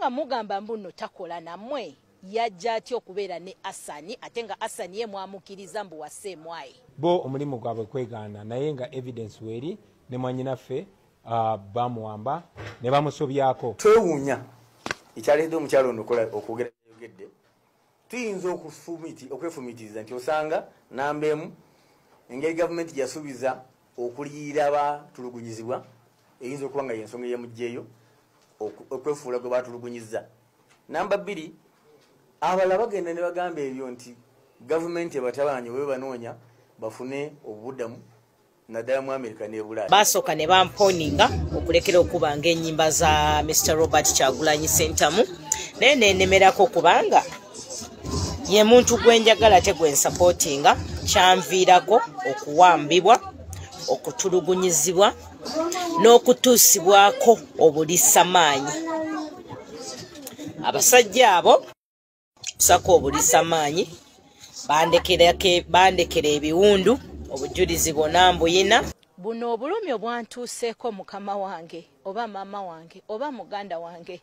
nga mugamba mbuno takola namwe yajja atya okubeera ne Asani ate nga Asani ye mwamukiriza mbu waseemwaye bo omulimu gwabwe kwegaana naye nga evidence weri ne mwanyinaffe bamuwamba ne bamusobyako twewuunya ekyaleeta omukyalo ono okwogera yogedde tuyinza okwefumitiriza nti osanga namba emu engeri gavumenti gyasuubiza okuliyira abatulugunyizibwa eyinza okuba nga yensonga eyamugjeeyo okwefuula gwe batulugunyiza. Namba bbiri abalala bagenda ne bagamba ebyo nti gavumenti ebatabanyi bwe banoonya bafune obuddamu naddala mu America ne Bulaaya. Basooka ne bamponinga okulekera okuba ng'ennyimba za Mr. Robert Kyagulanyi Ssentamu naye nenemerako okubanga ye muntu gwenjagala te gwensupportinga kyanviirako okuwambibwa okutulugunyizibwa n'okutuusibwako obulisamaanyi. Abasajja abo kusako obulisamaanyi bandekera ebiwundu obujulizi bwonna mbuyina. Buno obulumi obwantuuseeko mukama wange oba maama wange oba muganda wange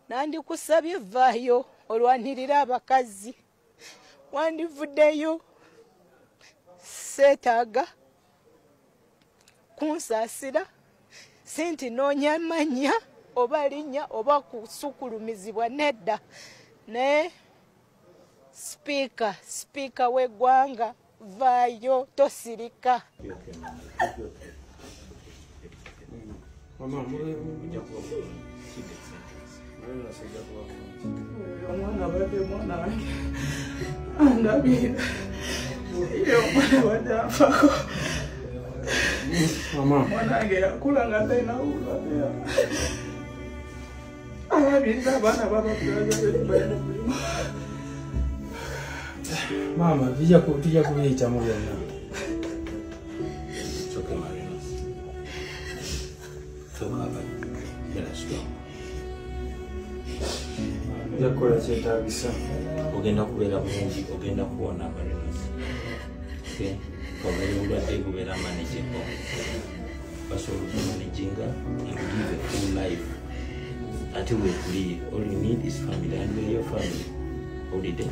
nandikusabye vaayo olwanirira abakazi wandivuddeyo seetaaga kunsaasira sinti noonya mannya oba linnya oba kusukulumizibwa nedda ne sipiika w'eggwanga vaayo tosirika. Omwana abadde mwana wange andabira ye omwana wadde afako mwana wange yakula nga talina bulwadde alabirira abaana babakulaza betubalina mulimu. Mama, tujja kubiyitamu byonna. Yakola kyetaagisa. Ogenda kubeera bulungi, ogenda kuwona Marinos. Obulwadde bulwadde bubeera manageable. Basobola okumanaginga and live a full life until we leave. All you need is family and we're your family. Holiday.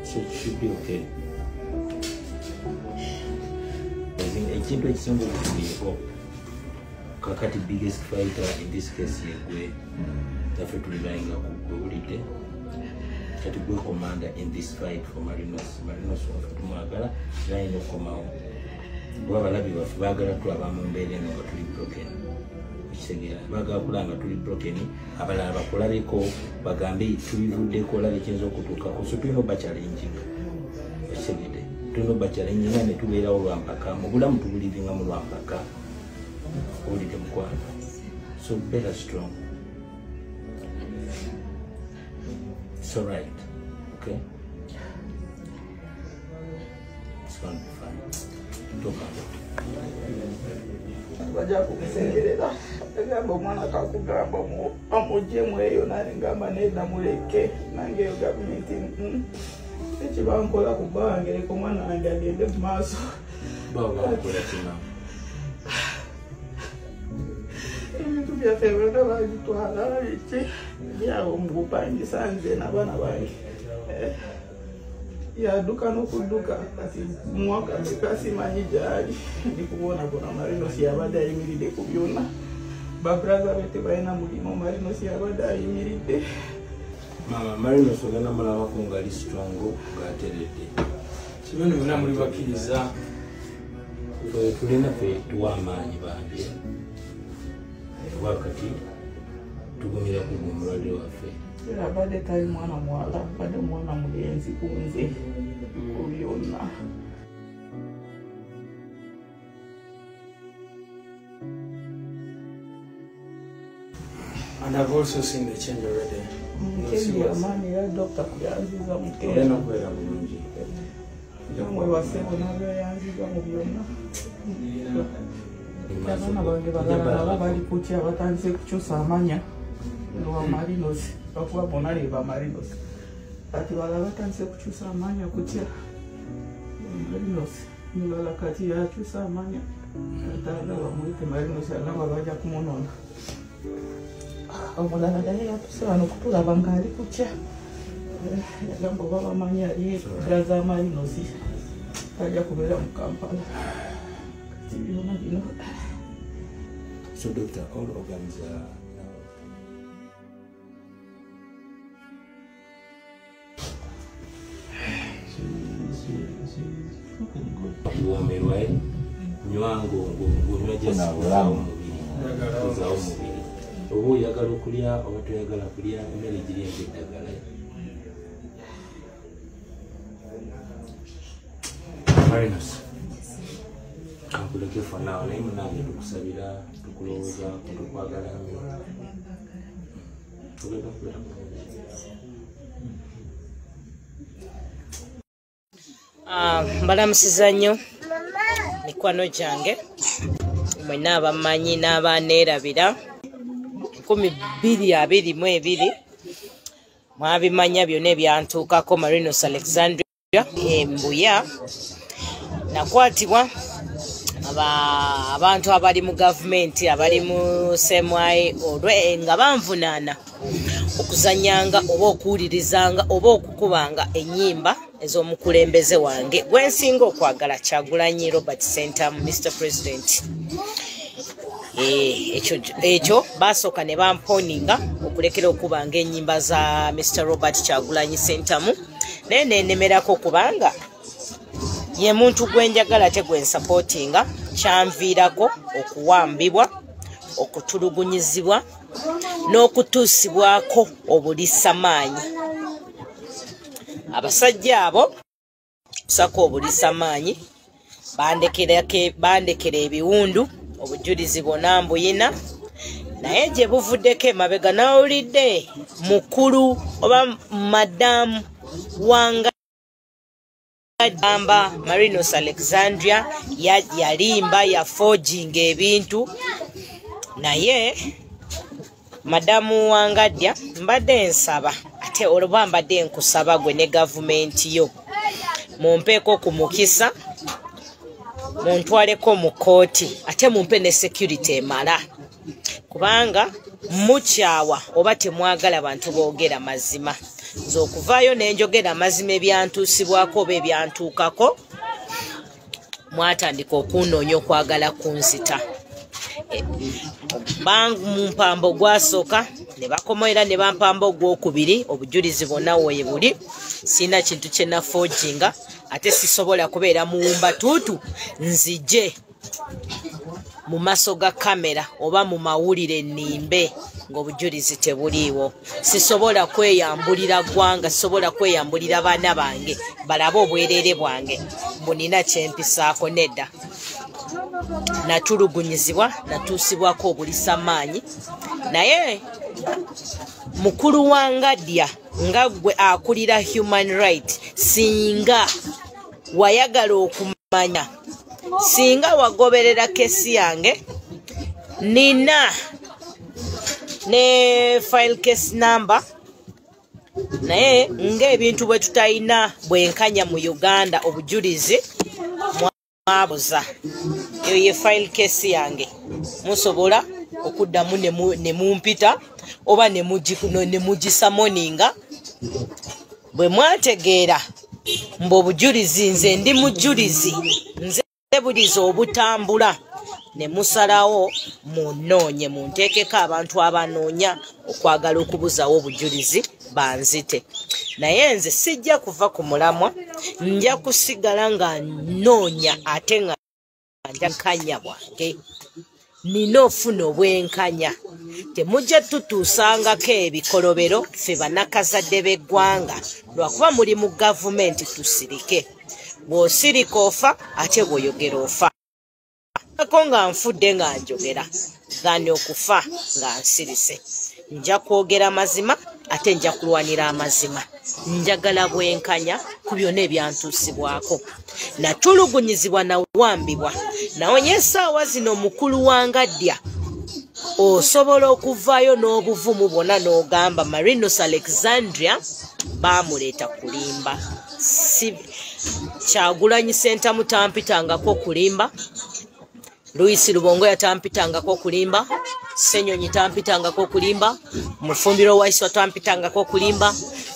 So it should be okay. I think ekintu ekisinga okutulieko kakati biggest fighter in this case yegwe taffe tulibayinga kuwulidde kati gwe commander in this fight for Marinos waffe tumwagala era ayina okukomawo kuba abalabi baffe baagala tulaba mu mbeera eno nga tuli broken ekitegeera baagala kulaba nga tuli broken abalala bakulabeko bagambe tubivuddeko olaba ekiyinza okutuukako so tulina obakyalenjinga ekitegeedde tulina obakyalenjinga ne tubeerawo lwampaka mu bulamu tubulivinga mu lwampaka owulidde mukwano so better strong. It's all right, okay? It's going to be fine. Talk about it. Bajja kumusengerera agamba omwana kakugamba amuggyemu eyo nali ngamba nedda muleke nange eyo gavumenti ekibankola ku bbange leka omwana wange agende mu maaso. Ebintu byaffe byonna babitwala biki byawo mu bupangisa nze n'abaana bange yaduka n'okudduka kati mwaka mbeka simanyi gyali ndikuboonabona Marinos yabadde ayimiridde ku byonna baburaza be tebalina mulimu Marinos yabadde ayimiridde. Mama Marinos ogenda mulabako ngali strong ng'ateredde Kibone muna muli bakkiriza tulina ffe tuwa amaanyi bange wakati tugumira ku mulwadde waffe era abadde tali mwana muwala abadde mwana mulenzi kunze ku byonna. And I've also seen the change already. Mukenge amaanyi ya Dr. kuyanziza Mukenge olina okubeera bulungi mwebasebo nabyo yanziza mu byonna. Abaana bange balala bali kutya batandise kukyusa amanya lwa Marinos bakuba bonna leba Marinos kati balala batandise kukyusa amanya kutya Marinos mulala kati yakyusa amanya atanda bamuyite Marinos alaba bajja kumunona. omulala naye yatuse wano kutulaba ng'ali kutya yagamba oba bamanyi ali eddala z'amalinozi tajja kubeera mu Kampala kati byona bino. So doctor, all organs are kuwomerwa nywango ng'onywa gyesizaawo omubiri oba oyagala okulya oba toyagala kulya emmere giri ng'eddagala. Marinos, kankuleke for now naye munange tukusabira tukulowooza tukwagala nnyo tugenda kubeera mbalamusiza nnyo mikwano gyange mwenna abamanyi n'abaneerabira 2022 mwabimanya byonna ebyantuukako. Marinos Alexandria embuya nakwatibwa abantu abali mu gavumenti abali mu semwayi olwe nga banvunaana okuzanyanga oba okuwulirizanga oba okukubanga ennyimba ez'omukulembeze wange gwensinga okwagala Kyagulanyi Robert Sentamu Mr. President. Ekyo basooka ne bamponinga okulekera okubanga ennyimba za Mr. Robert Kyagulanyi Sentamu naye nenemerako kubanga ye muntu gwenjagala te gwensapootinga kyanviirako okuwambibwa okutulugunyizibwa n'okutuusibwako obulisamaanyi. Abasajja abo kusako obulisamaanyi bandekera ebiwundu obujulizi bwonna mbuyina naye gye buvuddeko emabega nawulidde mukulu oba madamu wanga Amba Marinos Alexandria yalimba yaforginga ebintu naye madamu Wangadya mbadde nsaba ate olwo mbadde nkusaba gwe ne gavumenti yo mumpeeko ku mukisa muntwaleko mu kooti ate mumpe ne security emala kubanga mukyawa oba temwagala bantu boogera mazima. Nze okuvaayo nenjogera amazima ebyantuusibwako oba ebyantuukako mwatandika okunoonya okwagala kunzita. Mu mpambo gwasooka ne bakomoera ne bampamba ogwokubiri obujulizi bwonna woye buli sina kintu kye naforginga ate sisobola kubeera muwumba tuutu nzije mu maaso ga kamera oba mu mawulire nnimbe ng'obujulizi tebuliiwo. Sisobola kweyambulira ggwanga, sisobola kweyambulira baana bange balabe obwereere bwange bunina kyempisaako nedda. Natulugunyizibwa natuusibwako obulisamaanyi naye mukulu Wangadya nga gwe akulira human right singa wayagala okumanya singa wagoberera kesi yange nina ne file case number naye ng'ebintu bwe tutayina bwenkanya mu Uganda obujulizi mwabuza eyo ye file case yange musobola okuddamu ne mumpita oba ne mugisamoninga bwe mwategeera mbu obujulizi nze ndi mujulizi nze bulizi obutambula ne musalawo munoonye munteekeko abantu abanoonya okwagala okubuzawo obujulizi banzite naye nze sijja kuva ku mulamwa nja kusigala nga noonya ate nga njakanya bwange nina ofuna obwenkanya temujja tutuusangako ebikolobero ffe bannakazadde b'eggwanga lwakuba muli mu gavumenti tusirike bw'osirika ofa ate bw'oyogera ofa ako nga nfudde nga njogera gani okufa nga nsirise nja kwogera mazima ate nja kulwanira amazima njagala bwenkanya ku byonna ebyantuusibwako natulugunyizibwa nawambibwa naonye essaawa zino mukulu Wangadya osobola okuvaayo n'obuvumu bwonna n'ogamba Marinos Alexandria baamuleeta kulimba Kyagulanyi Sentamu tampitangako kulimba Louis Lubongo yatampitangako kulimba Ssenyonyi tampitangako kulimba, Mufumbiro Waiswa tampitangako kulimba,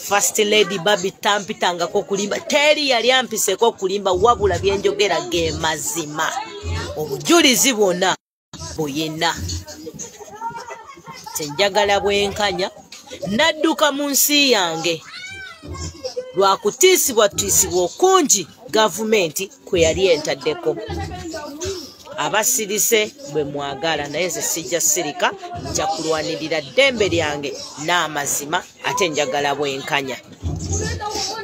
First Lady Babi tampitangako kulimba, teri yali ampiseko kulimba wabula byenjogera ge mazima. Obujulizi bwonna buyina. Senjagala bwenkanya nadduka mu nsi yange lwakutiisibwa okungi gavumenti kwe yali entaddeko. Abasirise bwe mwagala naye nze sijja sirika, nja kulwanirira ddembe lyange n'amazima ate njagala bwenkanya.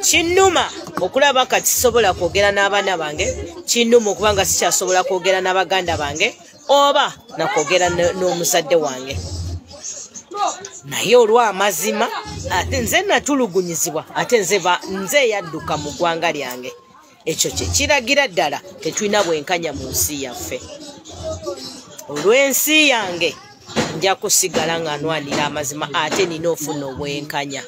Kinnuma okulaba kati sisobola kwogera n'abaana bange, kinnuma okubanga sikyasobola kwogera n'abaganda bange oba nakwogera n'omuzadde wange. Naye olw'amazima ate nze natulugunyizibwa ate nze yadduka mu ggwanga lyange. Ekyo kye kiragira ddala tetulina bwenkanya mu nsi yaffe. Olw'ensi yange nja kusigala nga nwanira amazima ate nina ofuna obwenkanya.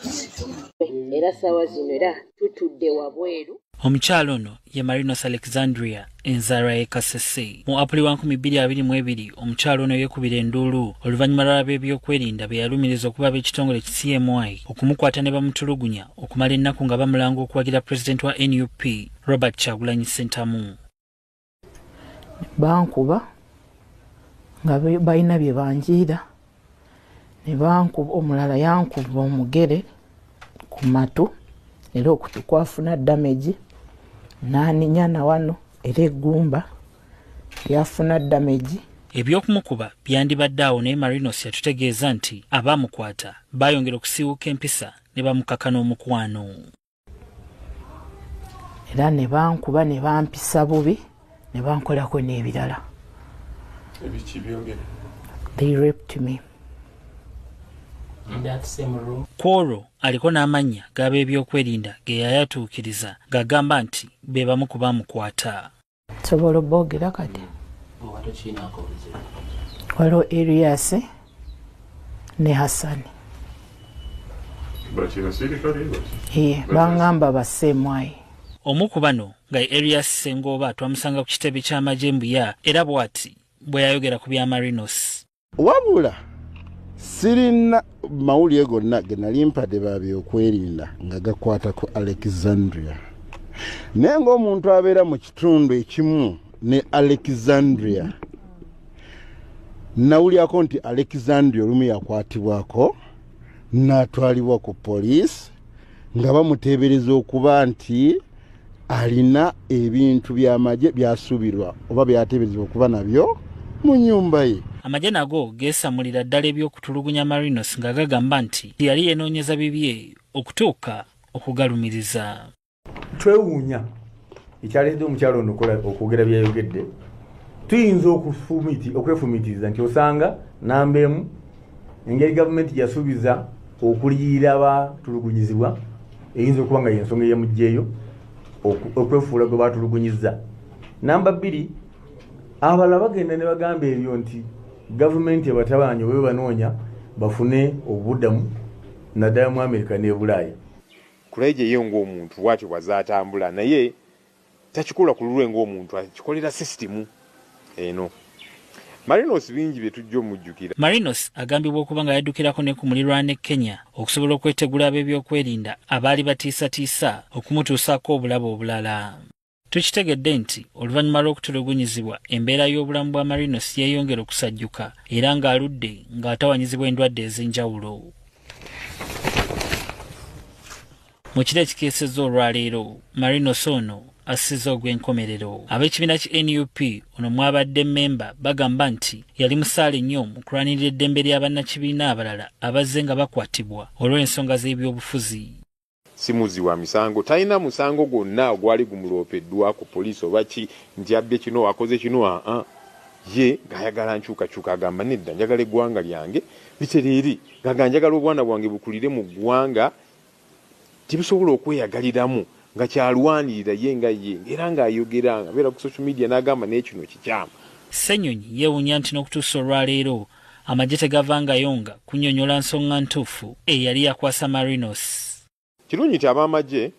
Era ssaawa zino era tutudde wabweru. Omukyalo ono ye Marinos Alexandria enzaalwa y'e Kasese. Mu Apuli 2022 omukyalo ono yeekubira enduulu oluvannyuma lw'ab'ebyokwerinda be yalumiriza okuba ab'ekitongole ki CMY okumukwata ne bamutulugunya okumala ennaku nga bamulanga okuwagira pulezidenti wa NUP Robert Kyagulanyi Ssentamu. Bankuba nga balina bye banjiira ne bankuba, omulala yankuba omugere ku matu era okutu kwafuna damage, n'aninya na wano era eggumba lyafuna damage. Ebyokumukuba byandibadde awo naye Marinos yatutegeeza nti abaamukwata baayongera okusiiwuka empisa ne bamukaka n'omukwano. Era ne bankuba ne bampisa bubi ne bankolako n'ebirala. They raped me. Kwolwo aliko n'amannya g'ab'ebyokwerinda ge yayatuukiriza gagamba nti be bamu ku baamukwata. Sobola boogera kati. Waliwo Elias ne Hassan. Bangamba basemwayi. Omu ku bano nga Elias Ssengoba twamusanga ku kitebe ky'amagye Mbuya era bw'ati bwe yayogera ku bya Marinos. Wabula sirina mawulire gonna ge nali mpadde babyokwerinda nga gakwata ku Alexandria. Naye ng'omuntu abeera mu kitundu ekimu ne Alexandria, nawulyako nti Alexandria olumu yakwatibwako n'atwalibwa ku poliisi nga bamuteebereza okuba nti alina ebintu by'amagye byasuubirwa oba byateeberezebwa okuba nabyo mu nnyumba ye. Amagye nago geesamulira ddala ebyokutulugunya Marinos nga gagamba nti yali yenoonyeza bibye okutuuka okugalumiriza. Twewuunya ekyaleedde omukyalo ono okwogera byayogedde, tuyinza okwefumitiriza nti osanga nambeemu engeri gavumenti yasuubiza okuliyira abatulugunyizibwa eyinza okuba nga yensonga eyamugjeeyo okwefuula gwe batulugunyiza. Namba 2, abalala bagenda ne bagamba ebyo nti gavumenti abatabanyi bwe banoonya bafune obuddamu naddala mu Amerika ne Bulaaya. Kulaije ye ng'omuntu bw'atyo bw'azaatambula naye takikola ku lulwe ng'omuntu akikolera sisitimu eno. Marinos bingi bye tujja omujjukira. Marinos agambibwa okuba nga yaddukirako ne ku mulirwana e Kenya okusobola okwetegula ab'ebyokwerinda abaali batiisatiisa okumutuusaako obulabo obulala. Tukitegedde nti oluvannyuma lw'okutulugunyizibwa embeera y'obulamu bwa Marinos yeeyongera okusajjuka era ng'aludde ng'atawanyizibwa endwadde ez'enjawulo. Mu kiro ekikeesezza olwaleero Marinos ono assizza ogw'enkomerero. Ab'ekibiina ki NUP ono mwabadde mmemba bagamba nti yali musaale nnyo mu kulwanirira eddembe ly'abannakibiina abalala abazze nga bakwatibwa olw'ensonga z'ebyobufuzi. Simuzi wa misango talina musango gwonna ogwali gumuloopeddwa ku poliisi oba ki nti abbye kino akoze kino ye ng'ayagala nkyukakyuka agamba nedda njagala eggwanga lyange litereeri nga njagala obwana bwange bukulire mu ggwanga tibusobola okweyagaliramu nga kyalwanirira ye nga ye era ng'ayogera abeera ku social media n'agamba n'ekino kikyamu. Ssenyonyi yeewuunya nti n'okutuusa olwaleero amagye tegavangayo nga kunnyonnyola nsonga ntuufu eyali yakwasa Marinos. Kirungi nti ab'amagye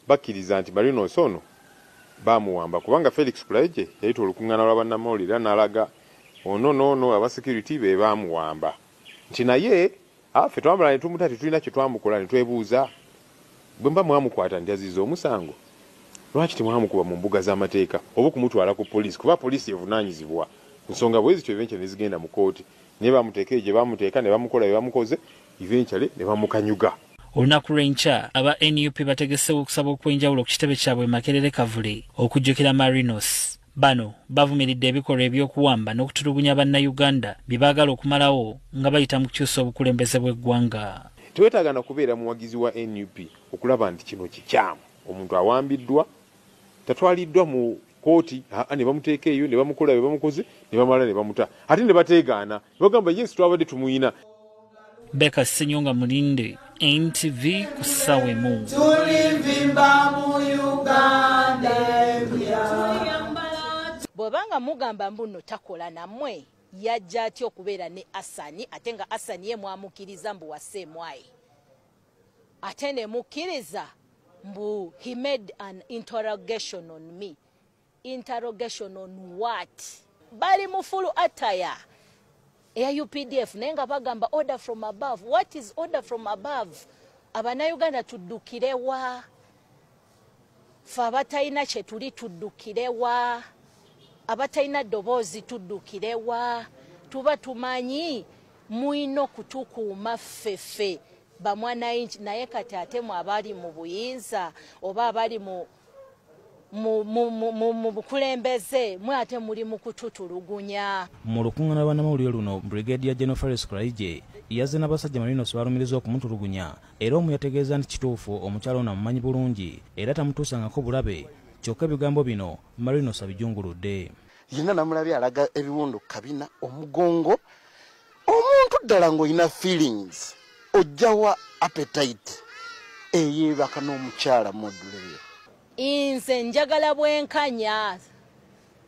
bakkiriza nti Marinos ono baamuwamba kubanga Felix Kulaije yayita olukuŋŋaana lwa bannamawulire n'alaga ono aba security be bamuwamba nti naye afe twambala ne tumuta tetulina kye twamukola ne twebuuza bwe mba mwamukwata ndyaziza omusango lwaki temwamukuba mu mbuga z'amateeka oba okumutwala ku poliisi kuba poliisi evunaanyizibwa ku nsonga bwe zityo evenkyali ne zigenda mu kooti naye bamuteeka gye bamuteeka ne bamukola bye bamukoze evenkyali ne bamukanyuga. Olunaku lw'enkya aba NUP bategesewo okusaba okwenjawulo ku kitebe kyabwe Makerere Kavule okujjukira Marinos. Bano bavumiridde ebikolwa eby'okuwamba n'okutulugunya bannayuganda bye baagala okumalawo nga bayita mu kukyusa obukulembeze bw'eggwanga. Twetaaga na kubeera muwagizi wa NUP okulaba nti kino kikyamu. Omuntu awambiddwa tatwaliddwa mu kooti ne bamuteeka eyo ne bamukola bye bamukoze ne bamala ne bamuta ate ne bateegaana ne bagamba yes twabadde tumuyina. Beka Senyonga Mulinde, NTV ku ssaawa emu. Bw'obanga mugamba mbuno takola nammwe yajja atya okubeera ne Asani ate nga Asani ye mwamukiriza mbu waseemwaye ate ne mukkiriza mbu he made an interrogation on me. Interrogation on what? Bali mu full attire eya UPDF naye nga bagamba order from above. What is order from above? Abanayuganda tuddukirewa fe abatalina kye tuli tuddukirewa abatalina ddoboozi tuddukirewa tuba tumanyi mwino okutukuuma ffeffe bamwanayingi naye kati ate mu abali mu buyinza oba abali mu bukulembeze mwe ate muli mu kututulugunya. Mu lukuŋŋaana lw'Bannamawulire luno Brigadier General Faris Kulaije yazze n'abasajja Marinos balumiriza okumutulugunya era omu yategeeza nti kituufu omukyala ono amumanyi bulungi era tamutuusangako bulabe kyokka ebigambo bino Marinos abijunguludde. Yenna namulabye alaga ebiwundu kabina omugongo omuntu ddala ng'olina feelings ojjawa appetite eyeebaka n'omukyala muddulebyo. Inze njagala bwenkanya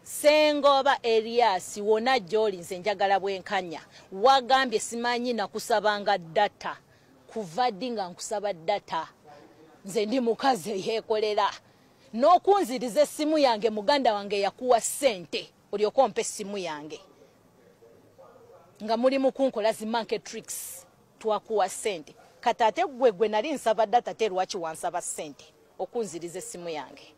Sengoba Elias wona gy'oli nze njagala bwenkanya wagambye simanyi nakusabanga data kuva ddi nga nkusaba data nze ndi mukazi eyeekolera n'okunziriza essimu yange muganda wange yakuwa ssente olyoka ompa essimu yange nga muli mu kunkola zi market tricks twakuwa ssente kati ate gwe nali nsaba data te lwaki wansaba ssente okunziriza essimu yange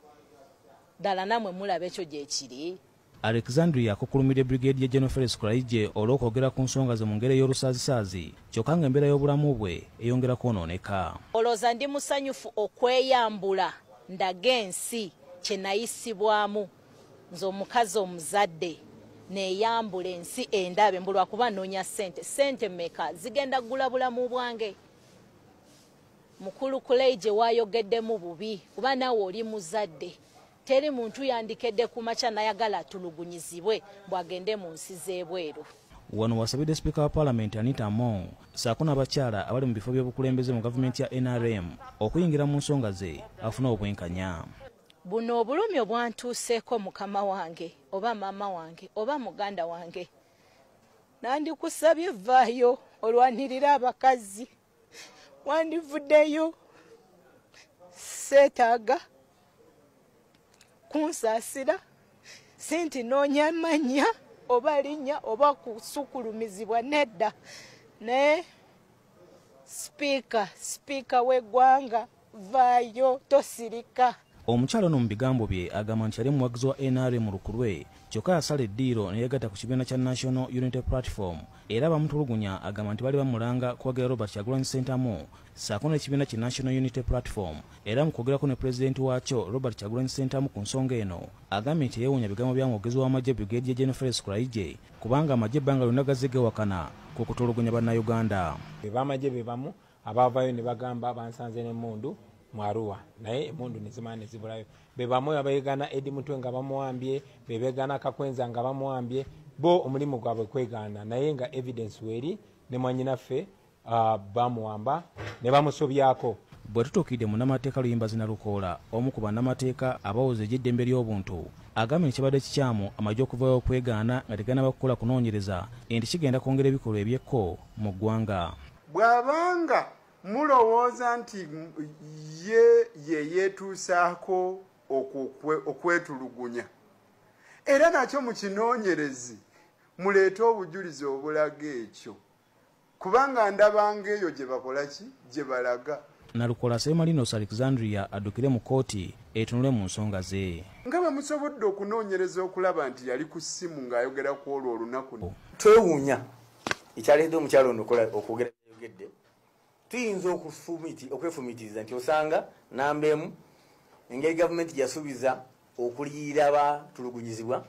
ddala namwe mulaba ekyo gye kiri. Alexandria akokulumidde Brigadier General Faris Kulaije olw'okwogera ku nsonga ze mu ngeri y'olusaazisaazi kyokka nga embeera y'obulamu bwe eyongera kwonooneka. Olowooza ndi musanyufu okweyambula ndaga ensi kye nayisibwamu nze omukazi omuzadde neeyambula ensi endabe mbulwa kuba noonya ssente mmeka zigenda kugula bulamu bwange. Mukulu Kulaije waayogeddemu bubi kuba naawe oli muzadde teri muntu yandikedde ku makya nayagala atulugunyizibwe bwagende mu nsi z'ebweru. Wano wasabidde Speaker wa Parliament Anita Among saako n'abakyala abali mu bifo by'obukulembeze mu gavumenti ya NRM okuyingira mu nsonga ze afune obwenkanya. Buno obulumi obwantuuseeko mukama wange oba maama wange oba muganda wange nandikusabye vaayo olwanirira abakazi wandivuddeyo seetaaga kunsaasira sinti noonya manya oba linnya oba kusukulumizibwa nedda ne sipiika w'eggwanga vaayo tosirika. Omukyala ono mu bigambo bye agamba nti yali muwagizi wa NRM mu lukulwe kyokka yasala eddiiro ne yeegatta ku kibiina kya National Unity Platform era abamutulugunya agamba nti bali bamulanga kuwagira Robert Kyagulanyi Ssentamu saako n'ekibiina ki National Unity Platform era mu kwogerako ne pulezidenti waakyo Robert Kyagulanyi Ssentamu ku nsonga eno agambye nti yeewuunya bigambo bya mwogezi w'amagye Brigadier General Faris Kulaije kubanga amagye ebbanga lyonna gazze gewakana ku kutulugunya bannayuganda. Bamagye be bamu abaavaayo ne bagamba bansanze n'emmundu mu Arua naye emmundu ne zimala ne zibulayo. Be bamu abeegaana Eddie Mutwe nga bamuwambye be beegaana Kakwenza nga bamuwambye bo omulimu gwabwe kwegaana naye nga evidence weeri ne mwannyinaffe bamuwamba ne bamusobyako. Bwe tutuukidde munnamateeka Luyimbazi Nalukoola omu ku bannamateeka abawoza egy'eddembe ly'obuntu agambye nti kibadde kikyamu amagye okuvayo okwegaana nga tegenda bakukola kunoonyereza enti kigenda kwongera ebikolwa ebyekko mu ggwanga. Bw'abanga mulowooza nti ye yeetuusaako okwetulugunya era nakyo mu kinoonyerezi muleete obujulizi obulaga ekyo kubanga ndabanga eyo gye bakola ki gye balaga. Nalukola Semalinos Alexandria addukire mu kooti etunule mu nsonga ze. Nga bwe musobodde okunoonyereza okulaba nti yali ku ssimu ng'ayogera ku olwo olunaku. Twewuunya ekyaleetedde omukyalo ono okwogera yogedde tuyinza okwefumitiriza nti osanga namba emu engeri gavumenti gyasuubiza okuliyira abatulugunyizibwa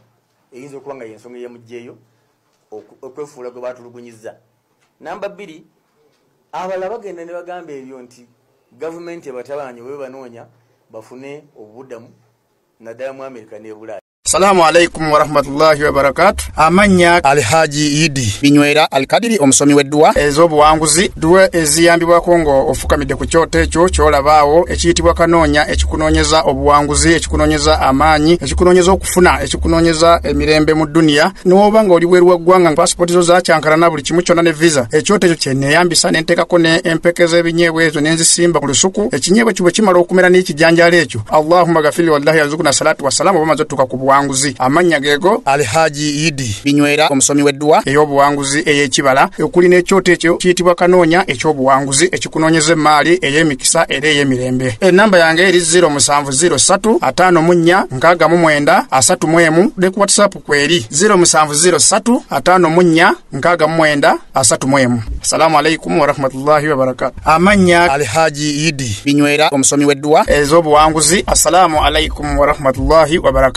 eyinza okuba nga yensonga eyamugjeeyo okwefuula gwe batulugunyiza. Namba bbiri abalala bagenda ne bagamba ebyo nti gavumenti ebatabanyi bwe banoonya bafune obuddamu naddala mu Amerika ne Bulaaya. Assalamu alaikum warahmatullahi wabarakatuh. Amanya Alhaji Idi Binywera Alkadiri omusomi weddua ez'obuwanguzi duwe eziyambibwako ngo ofukamidde ku kyoto ekyo kyolabaawo ekiyitibwa kanoonya ekikunoonyeza obuwanguzi ekikunoonyeza amaanyi ekikunoonyeza okufuna ekikunoonyeza emirembe mu duniya n'oba nga oli bweru wa ggwanga pasipoti zo zakyankalana buli kimu kyonna ne visa ekyoto ekyo kye neeyambisa ne nteekako ne empeke z'ebinyeebwa ezo ne nzisimba ku lusuku ekinyeebwa kyo bwe kimala okumera n'ekijanjaalo ekyo Allahumma gafiri wallahi yazukuna salatu wassalamu oba maze tuka ku buwanguzi. Amanya gego Alhaji Idi Binywera omusomi weddua ey'obuwanguzi ey'ekibala okuli n'ekyoto ekyo kiyitibwa kanoonya eky'obuwanguzi ekikunoonyeza emaali ey'emikisa era ey'emirembe. Enamba yange eri 0703546931 ne ku WhatsApp kweri 0703546931. Assalamu alaikum warahmatullahi wabarakatuh. Amanya Alhaji Idi Binywera omusomi weddua ez'obuwanguzi. Assalamu alaikum warahmatullahi wabarakatuh.